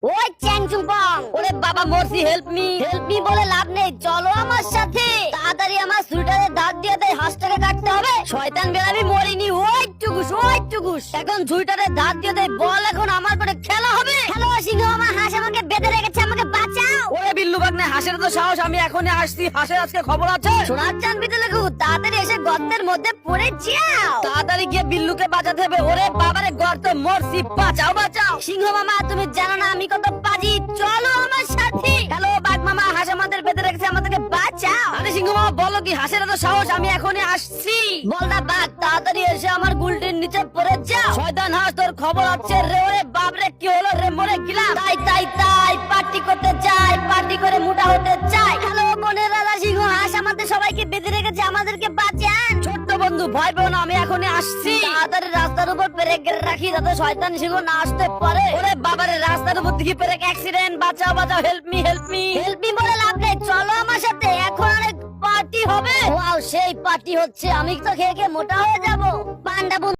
ওই চ্যাংচুপং, ওরে বাবা মরছি, হেল্প মি বলে লাভ নেই, চলো আমার সাথে। তাড়াতাড়ি আমার সুইটারে দাঁত দিয়ে দেয়, হাঁসটাকে কাটতে হবে। শয়তান বেরাবি মরিনি, ওই টুকুস এখন সুইটারে দাঁত দিয়ে দেয়, বল এখন আমার করে খেলা হবে। হ্যালো সিংহ মামা, হাঁস আমাকে বেঁধে রেখেছে, আমাকে বাঁচাও। ওরে বিল্লু বাগনে, হাঁসের তো সাহস, আমি এখনই আসছি, হাঁসের আজকে খবর আছে। সোনার চাঁদ বিতে লেখু, তাড়াতাড়ি এসে গর্তের মধ্যে পড়ে যাও। তাড়াতাড়ি গিয়ে বিল্লুকে বাঁচাতে হবে। ওরে বাবারে, গর্তে মরছি, বাঁচাও। সিংহ মামা তুমি জানো না আমি কত পাজি, চলো আমার সাথে। হ্যালো বাঘ মামা, হাঁস আমাদের বেঁধে রেখেছে, আমাদেরকে বাঁচাও। আরে সিংহ মামা বলো কি, হাঁসের তো সাহস, আমি এখনই আসছি। বলদা বাঘ, তাড়াতাড়ি এসে আমার গুলটির নিচে পড়ে যাও। শয়তান হাঁস, তোর খবর আছে রে। ওরে বাপরে, কি হলো রে, মরে গেলাম। তাই পার্টি করতে চাই, পার্টি করে মোটা হতে চাই। হ্যালো বোনের রাজা সিংহ, হাঁস আমাদের সবাইকে বেঁধে রেখেছে, আমাদেরকে বাঁচান। ছোট্ট বন্ধু ভয় পেও না, আমি এখনই আসছি। তাড়াতাড়ি রাস্তার উপর পেরেক রাখি, যাতে শয়তান সিংহ না আসতে পারে। ওরে বাবারে, রাস্তার উপর দিকে পেরেক, অ্যাক্সিডেন্ট, বাঁচাও, হেল্প মি। হেল্প মি বলে লাভ নেই, চলো আমার সাথে, এখন অনেক পার্টি হবে। ওয়াও, সেই পার্টি হচ্ছে, আমি তো খেয়ে খেয়ে মোটা হয়ে যাবো। পান্ডা